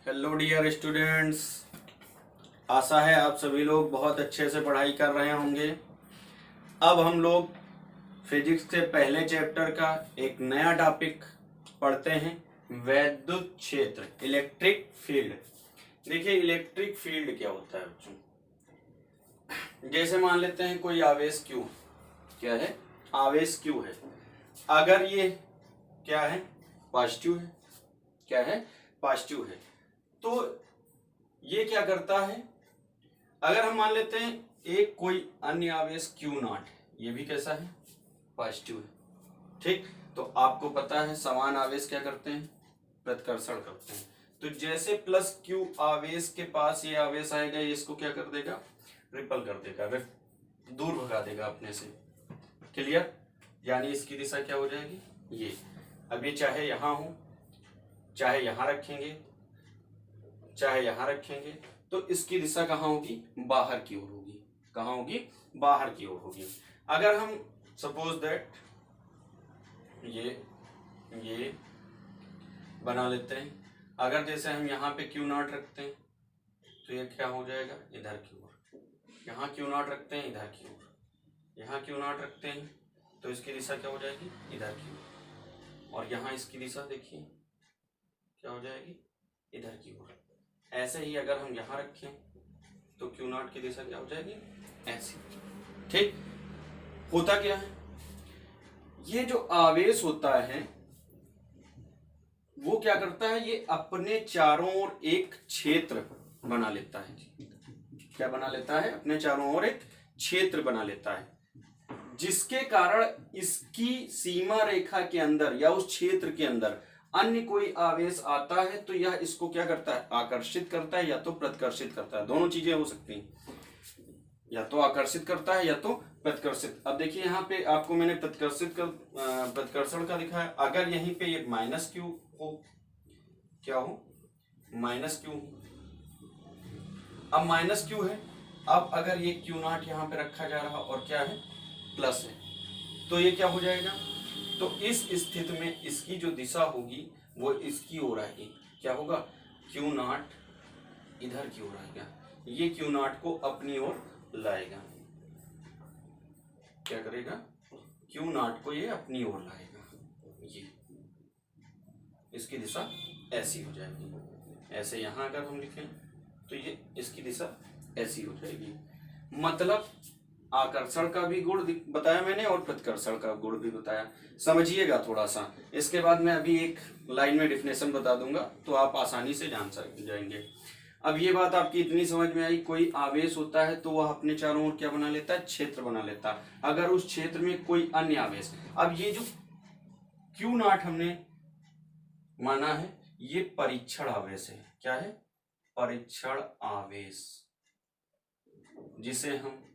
Hello dear students, आशा है आप सभी लोग बहुत अच्छे से पढ़ाई कर रहे होंगे। अब हम लोग फिजिक्स के पहले चैप्टर का एक नया टॉपिक पढ़ते हैं, वैद्युत क्षेत्र, इलेक्ट्रिक फील्ड। देखिए इलेक्ट्रिक फील्ड क्या होता है बच्चों। जैसे मान लेते हैं कोई आवेश Q, क्या है, आवेश Q है। अगर ये क्या है, पॉजिटिव है, क्या है, पॉजिटिव है, तो ये क्या करता है, अगर हम मान लेते हैं एक कोई अन्य आवेश Q नॉट, ये भी कैसा है, पॉजिटिव है, ठीक। तो आपको पता है समान आवेश क्या करते हैं, प्रतिकर्षण करते हैं। तो जैसे प्लस Q आवेश के पास ये आवेश आएगा, ये इसको क्या कर देगा, रिपल कर देगा, दूर भगा देगा अपने से। क्लियर, यानी इसकी दिशा क्या हो जाएगी, ये। अब ये चाहे यहां हो, चाहे यहां रखेंगे, चाहे यहां रखेंगे, तो इसकी दिशा कहां होगी, बाहर की ओर होगी। कहां होगी, बाहर की ओर होगी। अगर हम सपोज दैट ये बना लेते हैं, अगर जैसे हम यहाँ पे Q नॉट रखते हैं तो ये क्या हो जाएगा, इधर की ओर। यहाँ Q नॉट रखते हैं इधर की ओर, यहाँ Q नॉट रखते हैं तो इसकी दिशा क्या हो जाएगी, इधर की ओर। और यहाँ इसकी दिशा देखिए क्या हो जाएगी, इधर की ओर। ऐसे ही अगर हम यहाँ रखें तो Q नॉट की दिशा क्या हो जाएगी, ऐसी। ठीक, होता क्या है, ये जो आवेश होता है वो क्या करता है, ये अपने चारों ओर एक क्षेत्र बना लेता है। क्या बना लेता है, अपने चारों ओर एक क्षेत्र बना लेता है, जिसके कारण इसकी सीमा रेखा के अंदर या उस क्षेत्र के अंदर अन्य कोई आवेश आता है तो यह इसको क्या करता है, आकर्षित करता है या तो प्रतिकर्षित करता है। दोनों चीजें हो सकती हैं, या तो आकर्षित करता है या तो प्रतिकर्षित। अब देखिए यहाँ पे आपको मैंने प्रतिकर्षण का दिखाया। अगर यहीं पे ये माइनस Q हो, क्या हो, माइनस Q। अब माइनस Q है, अब अगर ये Q नॉट यहाँ पे रखा जा रहा और क्या है, प्लस है, तो ये क्या हो जाएगा, तो इस स्थिति में इसकी जो दिशा होगी वो इसकी ओर आएगी। क्या होगा, Q नॉट इधर की ओर आएगा, ये Q नॉट को अपनी ओर लाएगा। क्या करेगा, Q नॉट को ये अपनी ओर लाएगा, ये इसकी दिशा ऐसी हो जाएगी। ऐसे यहां अगर हम लिखें तो ये इसकी दिशा ऐसी हो जाएगी। मतलब आकर्षण का भी गुण बताया मैंने और प्रतिकर्षण का गुण भी बताया। समझिएगा थोड़ा सा, इसके बाद मैं अभी एक लाइन में डिफिनेशन बता दूंगा तो आप आसानी से जान जाएंगे। अब ये बात आपकी इतनी समझ में आई, कोई आवेश होता है तो वह अपने चारों ओर क्या बना लेता है, क्षेत्र बना लेता है। अगर उस क्षेत्र में कोई अन्य आवेश, अब ये जो Q नॉट हमने माना है ये परीक्षण आवेश है। क्या है, परीक्षण आवेश, जिसे हम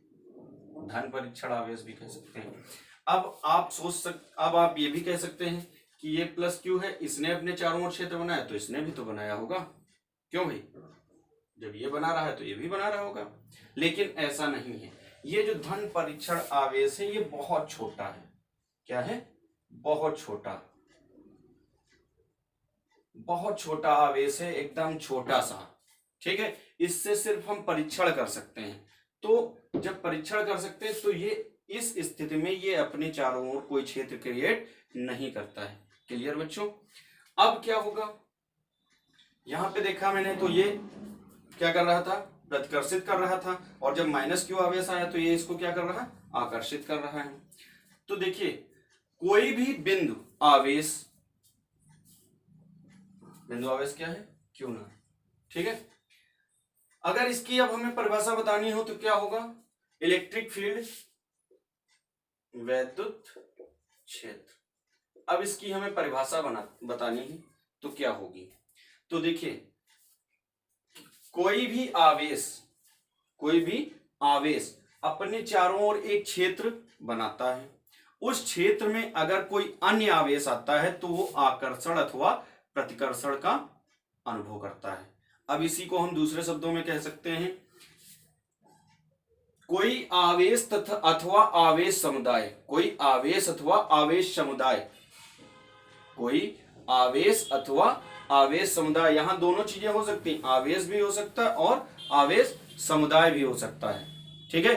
धन परीक्षण आवेश भी कह सकते हैं। अब आप ये भी कह सकते हैं कि ये प्लस Q है, इसने अपने चारों ओर क्षेत्र बनाया तो इसने भी तो बनाया होगा। क्यों भाई, जब ये बना रहा है तो ये भी बना रहा होगा। लेकिन ऐसा नहीं है, ये जो धन परीक्षण आवेश है ये बहुत छोटा है। क्या है, बहुत छोटा, बहुत छोटा आवेश है, एकदम छोटा सा। ठीक है, इससे सिर्फ हम परीक्षण कर सकते हैं। तो जब परीक्षण कर सकते हैं तो ये इस स्थिति में ये अपने चारों ओर कोई क्षेत्र क्रिएट नहीं करता है। क्लियर बच्चों। अब क्या होगा, यहां पे देखा मैंने तो ये क्या कर रहा था, प्रतिकर्षित कर रहा था, और जब माइनस Q आवेश आया तो ये इसको क्या कर रहा है, आकर्षित कर रहा है। तो देखिए कोई भी बिंदु आवेश क्या है, Q नॉट। ठीक है, अगर इसकी अब हमें परिभाषा बतानी हो तो क्या होगा, इलेक्ट्रिक फील्ड, वैद्युत क्षेत्र। अब इसकी हमें परिभाषा बतानी है तो क्या होगी, तो देखिए कोई भी आवेश अपने चारों ओर एक क्षेत्र बनाता है। उस क्षेत्र में अगर कोई अन्य आवेश आता है तो वो आकर्षण अथवा प्रतिकर्षण का अनुभव करता है। अब इसी को हम दूसरे शब्दों में कह सकते हैं, कोई आवेश तथा अथवा आवेश समुदाय, कोई आवेश अथवा आवेश समुदाय, कोई आवेश अथवा आवेश समुदाय, यहां दोनों चीजें हो सकती हैं, आवेश भी हो सकता है और आवेश समुदाय भी हो सकता है। ठीक है,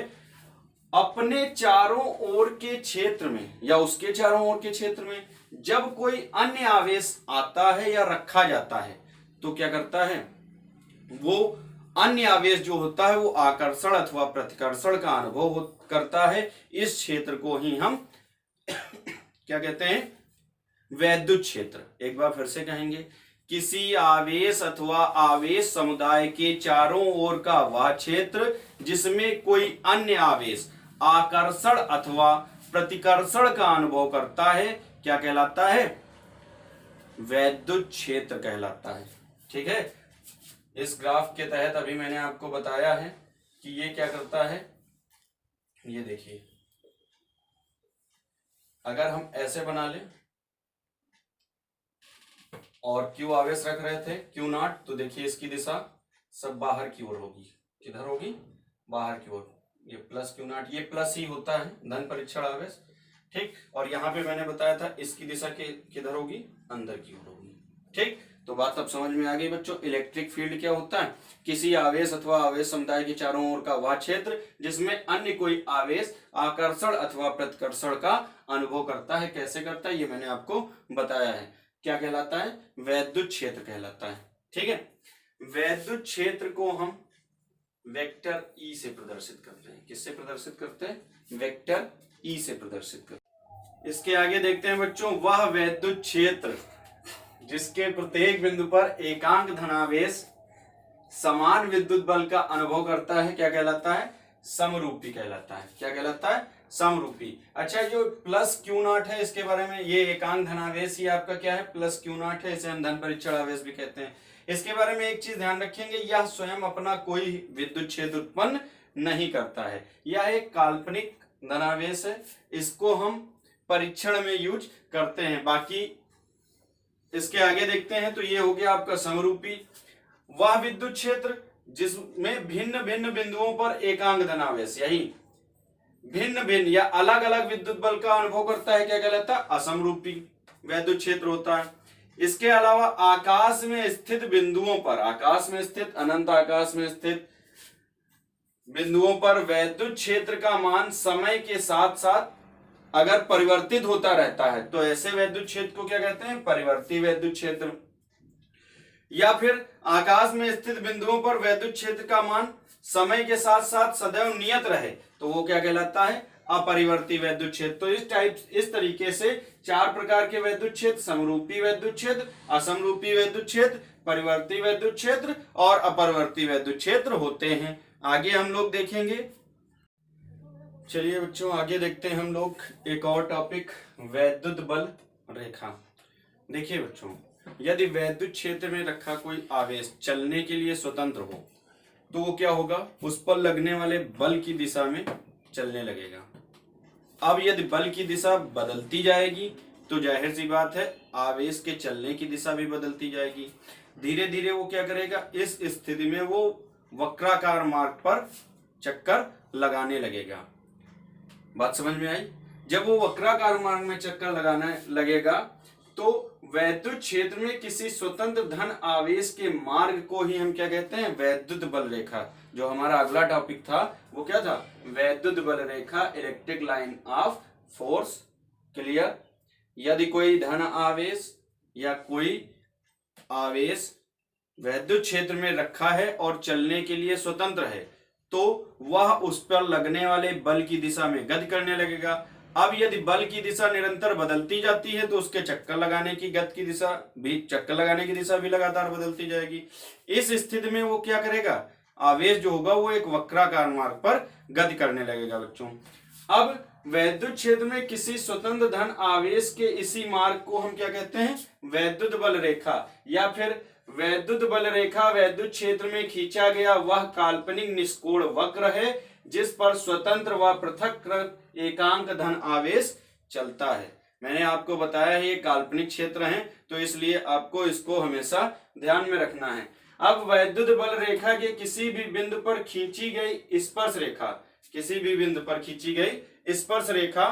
अपने चारों ओर के क्षेत्र में या उसके चारों ओर के क्षेत्र में जब कोई अन्य आवेश आता है या रखा जाता है तो क्या करता है, वो अन्य आवेश जो होता है वो आकर्षण अथवा प्रतिकर्षण का अनुभव करता है। इस क्षेत्र को ही हम क्या कहते हैं, वैद्युत क्षेत्र। एक बार फिर से कहेंगे, किसी आवेश अथवा आवेश समुदाय के चारों ओर का वह क्षेत्र जिसमें कोई अन्य आवेश आकर्षण अथवा प्रतिकर्षण का अनुभव करता है क्या कहलाता है, वैद्युत क्षेत्र कहलाता है। ठीक है, इस ग्राफ के तहत अभी मैंने आपको बताया है कि ये क्या करता है, ये देखिए अगर हम ऐसे बना लें और Q आवेश रख रहे थे Q0, तो देखिए इसकी दिशा सब बाहर की ओर होगी। किधर होगी, बाहर की ओर। ये प्लस Q0, ये प्लस ही होता है धन परीक्षण आवेश। ठीक, और यहाँ पे मैंने बताया था इसकी दिशा किधर होगी, अंदर की ओर होगी। ठीक, तो बात अब समझ में आ गई बच्चों। इलेक्ट्रिक फील्ड क्या होता है, किसी आवेश अथवा आवेश समुदाय के चारों ओर का वह क्षेत्र जिसमें अन्य कोई आवेश आकर्षण अथवा प्रतिकर्षण का अनुभव करता है। कैसे करता है ये मैंने आपको बताया है। क्या कहलाता है, वैद्युत क्षेत्र कहलाता है। ठीक है, वैद्युत क्षेत्र को हम वेक्टर ई से प्रदर्शित करते हैं। किससे प्रदर्शित करते हैं, वेक्टर ई से प्रदर्शित करते हैं। इसके आगे देखते हैं बच्चों, वह वैद्युत क्षेत्र जिसके प्रत्येक बिंदु पर एकांक धनावेश समान विद्युत बल का अनुभव करता है क्या कहलाता है, समरूपी कहलाता है। क्या कहलाता है, समरूपी। अच्छा, जो प्लस Q0 है इसके बारे में, ये एकांक धनावेश, ये आपका क्या है, प्लस Q0 है, इसे हम धन परीक्षण आवेश भी कहते हैं। इसके बारे में एक चीज ध्यान रखेंगे, यह स्वयं अपना कोई विद्युत क्षेत्र उत्पन्न नहीं करता है, यह एक काल्पनिक धनावेश है, इसको हम परीक्षण में यूज करते हैं। बाकी इसके आगे देखते हैं तो ये हो गया आपका समरूपी। वह विद्युत क्षेत्र जिसमें भिन्न भिन्न बिंदुओं पर एकांक धनावेश, यही भिन्न भिन्न या अलग अलग विद्युत बल का अनुभव करता है क्या कहलाता है, असमरूपी वैद्युत क्षेत्र होता है। इसके अलावा आकाश में स्थित बिंदुओं पर, आकाश में स्थित, अनंत आकाश में स्थित बिंदुओं पर वैद्युत क्षेत्र का मान समय के साथ साथ अगर परिवर्तित होता रहता है तो ऐसे वैद्युत क्षेत्र को क्या कहते हैं, परिवर्ती वैद्युत क्षेत्र। या फिर आकाश में स्थित बिंदुओं पर वैद्युत क्षेत्र का मान समय के साथ साथ सदैव नियत रहे तो वो क्या कहलाता है, अपरिवर्ती वैद्युत क्षेत्र। तो इस तरीके से चार प्रकार के वैद्युत क्षेत्र, समरूपी वैद्युत क्षेत्र, असमरूपी वैद्युत क्षेत्र, परिवर्ती वैद्युत क्षेत्र और अपरिवर्ती वैद्युत क्षेत्र होते हैं। आगे हम लोग देखेंगे। चलिए बच्चों आगे देखते हैं हम लोग एक और टॉपिक, वैद्युत बल रेखा। देखिए बच्चों, यदि वैद्युत क्षेत्र में रखा कोई आवेश चलने के लिए स्वतंत्र हो तो वो क्या होगा, उस पर लगने वाले बल की दिशा में चलने लगेगा। अब यदि बल की दिशा बदलती जाएगी तो जाहिर सी बात है आवेश के चलने की दिशा भी बदलती जाएगी। धीरे धीरे वो क्या करेगा, इस स्थिति में वो वक्राकार मार्ग पर चक्कर लगाने लगेगा। बात समझ में आई। जब वो वक्राकार मार्ग में चक्कर लगाने लगेगा तो वैद्युत क्षेत्र में किसी स्वतंत्र धन आवेश के मार्ग को ही हम क्या कहते हैं, वैद्युत बल रेखा। जो हमारा अगला टॉपिक था वो क्या था, वैद्युत बल रेखा, electric line of force. Clear. यदि कोई धन आवेश या कोई आवेश वैद्युत क्षेत्र में रखा है और चलने के लिए स्वतंत्र है तो वह उस पर लगने वाले बल की दिशा में गति करने लगेगा। अब यदि बल की दिशा निरंतर बदलती जाती है तो उसके चक्कर लगाने की दिशा भी लगातार बदलती जाएगी। इस स्थिति में वो क्या करेगा, आवेश जो होगा वो एक वक्राकार मार्ग पर गति करने लगेगा बच्चों। अब वैद्युत क्षेत्र में किसी स्वतंत्र धन आवेश के इसी मार्ग को हम क्या कहते हैं, वैद्युत बल रेखा। या फिर वैद्युत बल रेखा वैद्युत क्षेत्र में खींचा गया वह काल्पनिक निष्कोण वक्र है जिस पर स्वतंत्र व पृथक एकांक धन आवेश चलता है। मैंने आपको बताया है ये काल्पनिक क्षेत्र हैं तो इसलिए आपको इसको हमेशा ध्यान में रखना है। अब वैद्युत बल रेखा के किसी भी बिंदु पर खींची गई स्पर्श रेखा, किसी भी बिंदु पर खींची गई स्पर्श रेखा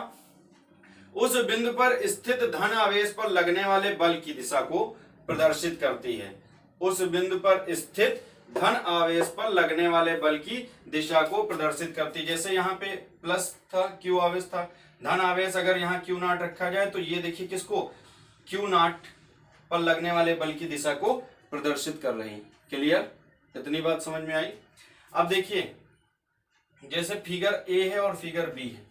उस बिंदु पर स्थित धन आवेश पर लगने वाले बल की दिशा को प्रदर्शित करती है। उस बिंदु पर स्थित धन आवेश पर लगने वाले बल की दिशा को प्रदर्शित करती है। जैसे यहाँ पे प्लस था, क्यू आवेश था, धन आवेश अगर यहाँ क्यू नॉट रखा जाए तो ये देखिए किसको, क्यू नॉट पर लगने वाले बल की दिशा को प्रदर्शित कर रही है। क्लियर, इतनी बात समझ में आई। अब देखिए जैसे फिगर ए है और फिगर बी है,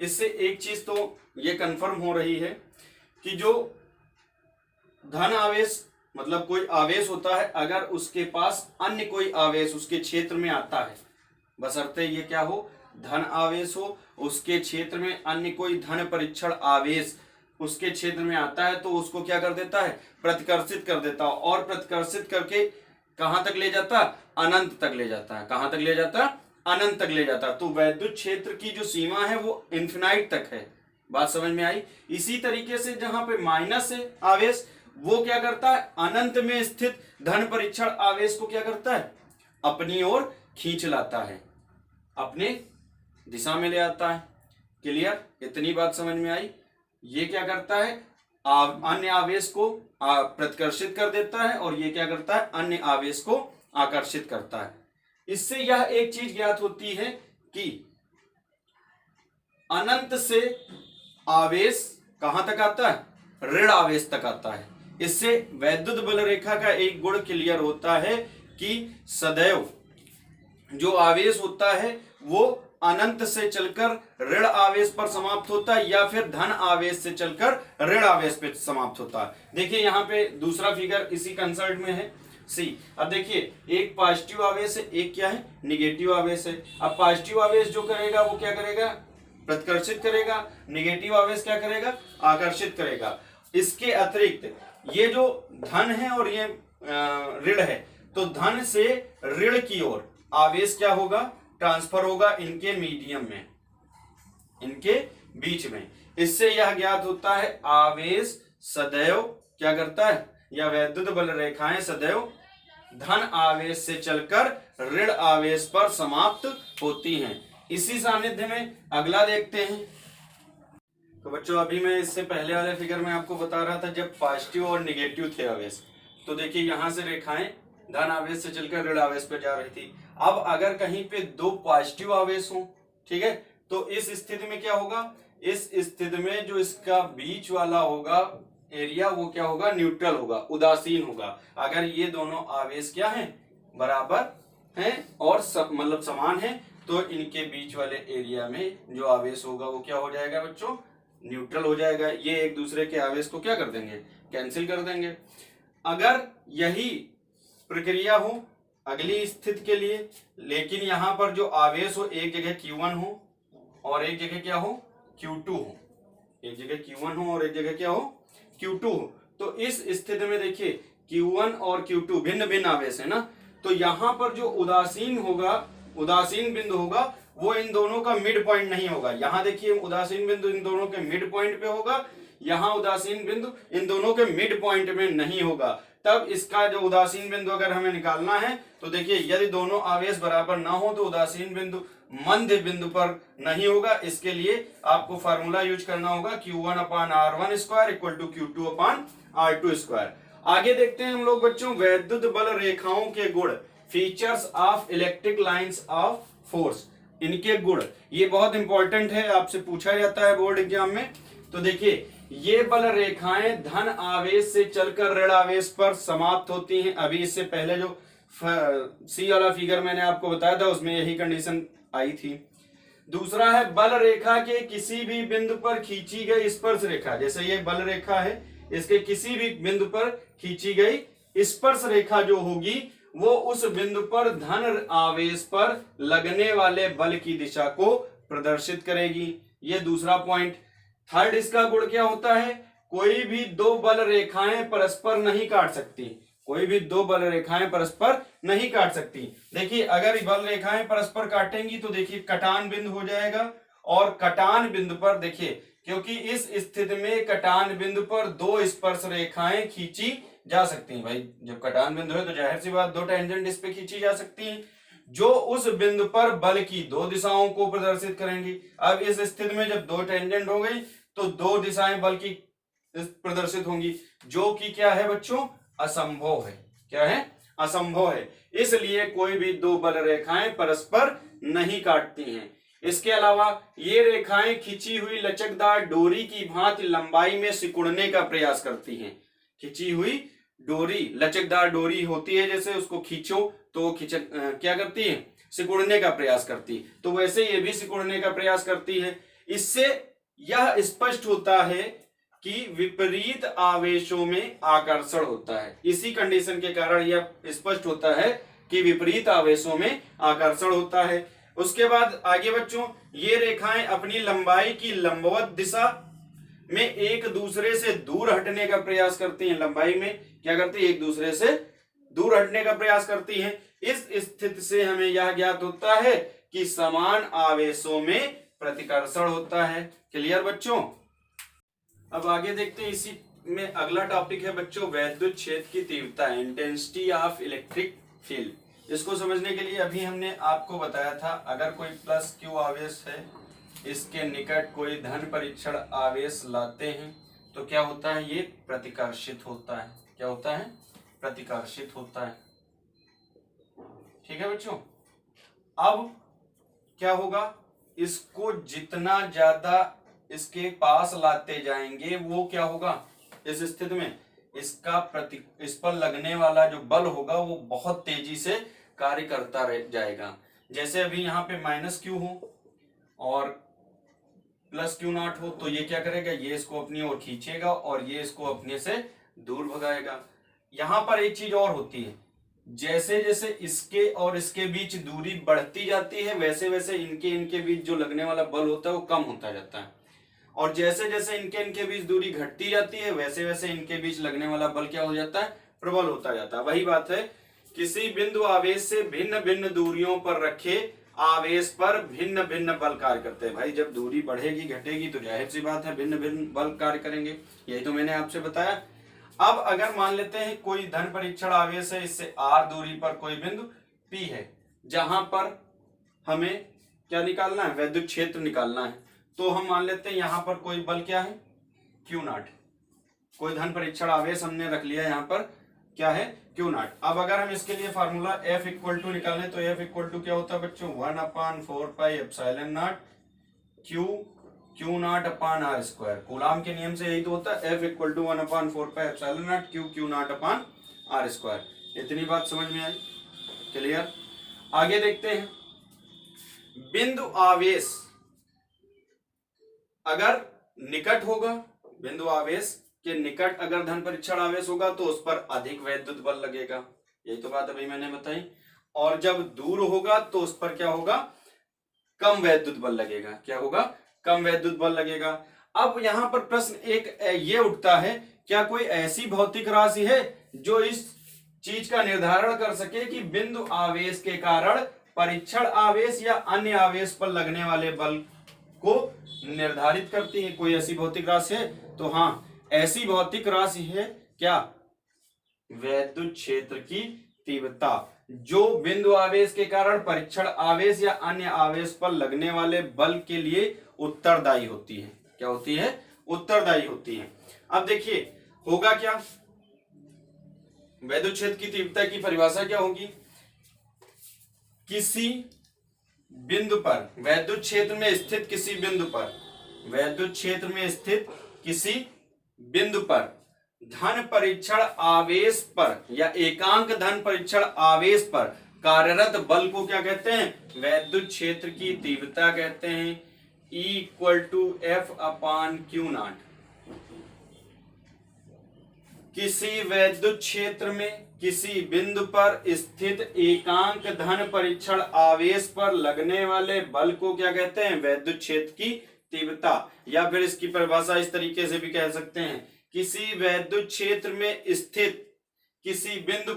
इससे एक चीज तो ये कंफर्म हो रही है कि जो धन आवेश मतलब कोई आवेश होता है, अगर उसके पास अन्य कोई आवेश उसके क्षेत्र में आता है, बशर्ते ये क्या हो, धन आवेश हो, उसके क्षेत्र में अन्य कोई धन परीक्षण आवेश उसके क्षेत्र में आता है, तो उसको क्या कर देता है, प्रतिकर्षित कर देता है, और प्रतिकर्षित करके कहां तक ले जाता, अनंत तक ले जाता है। कहां तक ले जाता, अनंत तक ले जाता है। तो वैद्युत क्षेत्र की जो सीमा है वो इन्फिनाइट तक है। बात समझ में आई। इसी तरीके से जहां पे माइनस है आवेश, वो क्या करता है, अनंत में स्थित धन परीक्षण आवेश को क्या करता है, अपनी ओर खींच लाता है, अपने दिशा में ले आता है। क्लियर, इतनी बात समझ में आई। ये क्या करता है, अन्य आवेश को प्रतिकर्षित कर देता है, और ये क्या करता है, अन्य आवेश को आकर्षित करता है। इससे यह एक चीज ज्ञात होती है कि अनंत से आवेश कहां तक आता है, ऋण आवेश तक आता है। इससे वैद्युत बल रेखा का एक गुण क्लियर होता है कि सदैव जो आवेश होता है वो अनंत से चलकर ऋण आवेश पर समाप्त होता है, या फिर धन आवेश से चलकर ऋण आवेश पर समाप्त होता है। देखिए यहाँ पे दूसरा फिगर इसी कंसर्ट में है सी। अब देखिए एक पॉजिटिव आवेश है, एक क्या है, निगेटिव आवेश है। अब पॉजिटिव आवेश जो करेगा वो क्या करेगा, प्रतिकर्षित करेगा, निगेटिव आवेश क्या करेगा, आकर्षित करेगा। इसके अतिरिक्त ये जो धन है और ये ऋण है, तो धन से ऋण की ओर आवेश क्या होगा, ट्रांसफर होगा इनके मीडियम में, इनके बीच में। इससे यह ज्ञात होता है आवेश सदैव क्या करता है, या वैद्युत बल रेखाएं सदैव धन आवेश से चलकर ऋण आवेश पर समाप्त होती हैं। इसी सानिध्य में अगला देखते हैं। तो बच्चों अभी मैं इससे पहले वाले फिगर में आपको बता रहा था जब पॉजिटिव और निगेटिव थे आवेश, तो देखिए यहां से रेखाएं धन आवेश से चलकर ऋण आवेश पर जा रही थी। अब अगर कहीं पे दो पॉजिटिव आवेश हो, ठीक है, तो इस स्थिति में क्या होगा, इस स्थिति में जो इसका बीच वाला होगा एरिया वो क्या होगा, न्यूट्रल होगा, उदासीन होगा। अगर ये दोनों आवेश क्या हैं, बराबर हैं और मतलब समान हैं, तो इनके बीच वाले एरिया में जो आवेश होगा वो क्या हो जाएगा बच्चों, न्यूट्रल हो जाएगा। ये एक दूसरे के आवेश को क्या कर देंगे, कैंसिल कर देंगे। अगर यही प्रक्रिया हो अगली स्थिति के लिए, लेकिन यहां पर जो आवेश हो एक जगह Q1 हो और एक जगह क्या हो, Q2 हो, एक जगह Q1 हो और एक जगह क्या हो, Q2 हो, तो इस स्थिति में देखिए Q1 और Q2 भिन्न भिन्न आवेश है ना, तो यहां पर जो उदासीन होगा, उदासीन बिंदु होगा, वो इन दोनों का मिड पॉइंट नहीं होगा। यहां देखिए उदासीन बिंदु इन दोनों के मिड पॉइंट पे होगा, यहां उदासीन बिंदु इन दोनों के मिड पॉइंट में नहीं होगा। तब इसका जो उदासीन बिंदु अगर हमें निकालना है तो देखिए यदि दोनों आवेश बराबर ना हो तो उदासीन बिंदु मध्य बिंदु पर नहीं होगा। इसके लिए आपको फार्मूला यूज करना होगा Q1/R1 square equal to Q2/R2 square. आगे देखते हैं हम लोग बच्चों वैद्युत बल रेखाओं के गुण, features of electric lines of force, इनके गुण, ये बहुत इंपॉर्टेंट है, आपसे पूछा जाता है बोर्ड एग्जाम में। तो देखिए ये बल रेखाएं धन आवेश से चलकर ऋण आवेश पर समाप्त होती हैं। अभी इससे पहले जो सी वाला फिगर मैंने आपको बताया था उसमें यही कंडीशन आई थी। दूसरा है बल रेखा के किसी भी बिंदु पर खींची गई स्पर्श रेखा, जैसे ये बल रेखा है, इसके किसी भी बिंदु पर खींची गई स्पर्श रेखा जो होगी वो उस बिंदु पर धन आवेश पर लगने वाले बल की दिशा को प्रदर्शित करेगी। ये दूसरा पॉइंट। थर्ड इसका गुण क्या होता है, कोई भी दो बल रेखाएं परस्पर नहीं काट सकती, कोई भी दो बल रेखाएं परस्पर नहीं काट सकती। देखिए अगर बल रेखाएं परस्पर काटेंगी तो देखिए कटान बिंदु हो जाएगा, और कटान बिंदु पर देखिए क्योंकि इस स्थिति में कटान बिंदु पर दो स्पर्श रेखाएं खींची जा सकती हैं। भाई जब कटान बिंदु है तो जाहिर सी बात दो टेंजेंट इस पे खींची जा सकती हैं जो उस बिंदु पर बल की दो दिशाओं को प्रदर्शित करेंगी। अब इस स्थिति में जब दो टेंजेंट हो गई तो दो दिशाएं बल की प्रदर्शित होंगी, जो कि क्या है बच्चों, असंभव है। क्या है? असंभव है। इसलिए कोई भी दो बल रेखाएं परस्पर नहीं काटती हैं। इसके अलावा ये रेखाएं खिंची हुई लचकदार डोरी की भांति लंबाई में सिकुड़ने का प्रयास करती हैं। खिंची हुई डोरी, लचकदार डोरी होती है, जैसे उसको खींचो तो क्या करती है? सिकुड़ने का प्रयास करती है। तो वैसे ये भी सिकुड़ने का प्रयास करती है। इससे यह स्पष्ट होता है कि विपरीत आवेशों में आकर्षण होता है। इसी कंडीशन के कारण यह स्पष्ट होता है कि विपरीत आवेशों में आकर्षण होता है। उसके बाद आगे बच्चों, ये रेखाएं अपनी लंबाई की लंबवत दिशा में एक दूसरे से दूर हटने का प्रयास करती हैं। लंबाई में क्या करती है? एक दूसरे से दूर हटने का प्रयास करती हैं। इस स्थिति से हमें यह ज्ञात होता है कि समान आवेशों में प्रतिकर्षण होता है। क्लियर बच्चों? अब आगे देखते हैं, इसी में अगला टॉपिक है बच्चों वैद्युत क्षेत्र की तीव्रता, इंटेंसिटी ऑफ इलेक्ट्रिक फील्ड। इसको समझने के लिए अभी हमने आपको बताया था, अगर कोई प्लस क्यू आवेश है, इसके निकट कोई धन परीक्षण आवेश लाते हैं तो क्या होता है? ये प्रतिकर्षित होता है। क्या होता है? प्रतिकर्षित होता है। ठीक है बच्चों? अब क्या होगा? इसको जितना ज्यादा इसके पास लाते जाएंगे वो क्या होगा? इस स्थिति में इस पर लगने वाला जो बल होगा वो बहुत तेजी से कार्य करता रह जाएगा। जैसे अभी यहाँ पे माइनस क्यू हो और प्लस क्यू नॉट हो, तो ये क्या करेगा? ये इसको अपनी ओर खींचेगा और ये इसको अपने से दूर भगाएगा। यहाँ पर एक चीज और होती है, जैसे जैसे इसके और इसके बीच दूरी बढ़ती जाती है वैसे वैसे इनके बीच जो लगने वाला बल होता है वो कम होता जाता है, और जैसे जैसे इनके बीच दूरी घटती जाती है वैसे वैसे इनके बीच लगने वाला बल क्या हो जाता है? प्रबल होता जाता है। वही बात है, किसी बिंदु आवेश से भिन्न भिन्न दूरियों पर रखे आवेश पर भिन्न भिन्न बल कार्य करते हैं। भाई जब दूरी बढ़ेगी घटेगी तो जाहिर सी बात है भिन्न भिन्न बल कार्य करेंगे। यही तो मैंने आपसे बताया। अब अगर मान लेते हैं कोई धन परीक्षण आवेश है, इससे r दूरी पर कोई बिंदु P है, जहां पर हमें क्या निकालना है? वैद्युत क्षेत्र निकालना है। तो हम मान लेते हैं यहां पर कोई बल क्या है? Q not. कोई धन परीक्षण आवेश हमने रख लिया, यहां पर क्या है? Q not. अब अगर हम इसके लिए फार्मूला F इक्वल टू निकालें तो F इक्वल टू क्या होता है बच्चों? 1/4πε0 Q nought upon R square. Coulomb के नियम से यही तो होता है, F equal to 1/4πε0 Q nought upon R square. इतनी बात समझ में आई? क्लियर? आगे देखते हैं, बिंदु आवेश अगर निकट होगा, बिंदु आवेश के निकट अगर धन परीक्षण आवेश होगा तो उस पर अधिक वैद्युत बल लगेगा। यही तो बात अभी मैंने बताई। और जब दूर होगा तो उस पर क्या होगा? कम वैद्युत बल लगेगा। क्या होगा? कम वैद्युत बल लगेगा। अब यहां पर प्रश्न एक ये उठता है, क्या कोई ऐसी भौतिक राशि है जो इस चीज का निर्धारण कर सके कि बिंदु आवेश के कारण परीक्षण आवेश या अन्य आवेश पर लगने वाले बल को निर्धारित करती है? कोई ऐसी भौतिक राशि है? तो हाँ, ऐसी भौतिक राशि है क्या? वैद्युत क्षेत्र की तीव्रता, जो बिंदु आवेश के कारण परीक्षण आवेश या अन्य आवेश पर लगने वाले बल के लिए उत्तरदायी होती है। क्या होती है? उत्तरदायी होती है। अब देखिए होगा क्या? वैद्युत क्षेत्र की तीव्रता की परिभाषा क्या होगी? किसी बिंदु पर, वैद्युत क्षेत्र में स्थित किसी बिंदु पर, वैद्युत क्षेत्र में स्थित किसी बिंदु पर धन परीक्षण आवेश पर या एकांक धन परीक्षण आवेश पर कार्यरत बल को क्या कहते हैं? वैद्युत क्षेत्र की तीव्रता कहते हैं। E equal to F upon Q naught. किसी वैद्युत क्षेत्र में किसी बिंदु पर स्थित एकांक धन परीक्षण आवेश पर लगने वाले बल को क्या कहते हैं? वैद्युत क्षेत्र की तीव्रता। या फिर इसकी परिभाषा इस तरीके से भी कह सकते हैं, किसी वैद्युत क्षेत्र में स्थित किसी बिंदु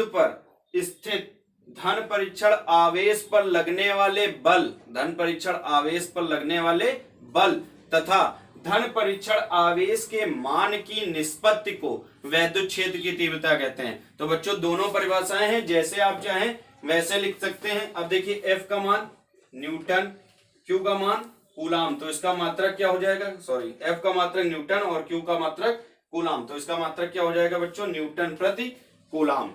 पर स्थित धन परीक्षण आवेश पर लगने वाले बल, धन परीक्षण आवेश पर लगने वाले बल तथा धन परीक्षण आवेश के मान की निष्पत्ति को वैद्युत क्षेत्र की तीव्रता कहते हैं। तो बच्चों दोनों परिभाषाएं हैं, जैसे आप चाहें वैसे लिख सकते हैं। अब देखिए F का मान न्यूटन, Q का मान कूलाम, तो इसका मात्रक क्या हो जाएगा? F का मात्रक न्यूटन और Q का मात्रक कूलाम। तो इसका मात्रक क्या हो जाएगा बच्चों, न्यूटन प्रति कूलाम।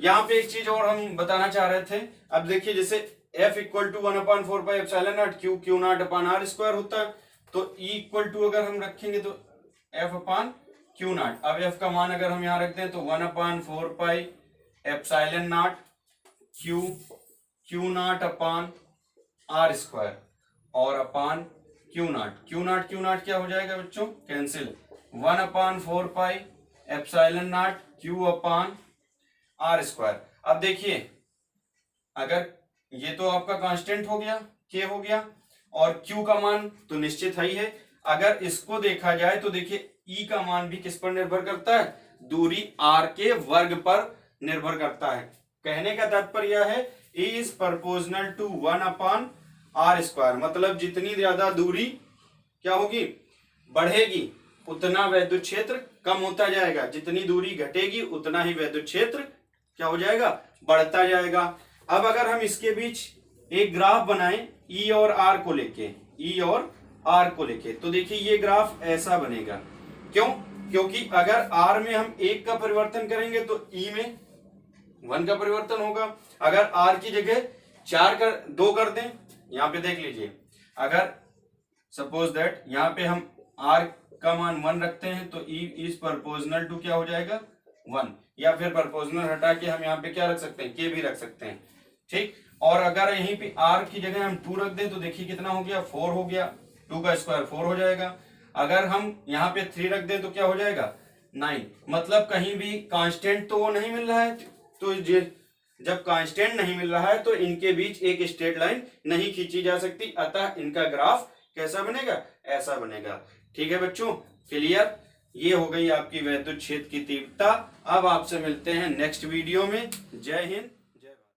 यहाँ पे एक चीज और हम बताना चाह रहे थे। अब देखिए जैसे F equal to 1/4πε0 Q nought upon R square होता है, तो E इक्वल टू अगर हम रखेंगे तो F अपान Q नॉट। अब F का मान अगर हम यहाँ रखते हैं तो 1/4πε0 Q nought upon R square और अपान Q नॉट क्या हो जाएगा बच्चों, cancel. 1/4πε0 Q upon R square. अब देखिए अगर ये तो आपका कांस्टेंट हो गया, K हो गया, और Q का मान तो निश्चित ही है। अगर इसको देखा जाए तो देखिए E का मान भी किस पर निर्भर करता है, दूरी R के वर्ग पर निर्भर करता है। कहने का तात्पर्य यह है E is proportional to 1/r²। मतलब जितनी ज्यादा दूरी क्या होगी, बढ़ेगी, उतना वैद्युत क्षेत्र कम होता जाएगा। जितनी दूरी घटेगी उतना ही वैद्युत क्षेत्र क्या हो जाएगा, बढ़ता जाएगा। अब अगर हम इसके बीच एक ग्राफ बनाएं E और R को लेके, तो देखिए ये ग्राफ ऐसा बनेगा। क्यों, क्योंकि अगर R में हम 1 का परिवर्तन करेंगे तो E में 1 का परिवर्तन होगा। अगर R की जगह 2 कर दें, यहाँ पे देख लीजिए, अगर सपोज दैट यहाँ पे हम R का मान 1 रखते हैं तो E इज प्रोपोर्शनल टू क्या हो जाएगा, 1। या फिर प्रोपोर्शनल हटा के हम यहाँ पे क्या रख सकते हैं, K भी रख सकते हैं, ठीक। और अगर यहीं पे R की जगह हम 2 रख दें तो देखिए कितना हो गया, 4 हो गया। 2 का स्क्वायर 4 हो जाएगा। अगर हम यहाँ पे 3 रख दें तो क्या हो जाएगा, 9। मतलब कहीं भी कांस्टेंट तो वो नहीं मिल रहा है। तो जब कांस्टेंट नहीं मिल रहा है तो इनके बीच एक स्ट्रेट लाइन नहीं खींची जा सकती, अतः इनका ग्राफ कैसा बनेगा, ऐसा बनेगा। ठीक है बच्चों, क्लियर। ये हो गई आपकी वैद्युत क्षेत्र की तीव्रता। अब आपसे मिलते हैं नेक्स्ट वीडियो में। जय हिंद।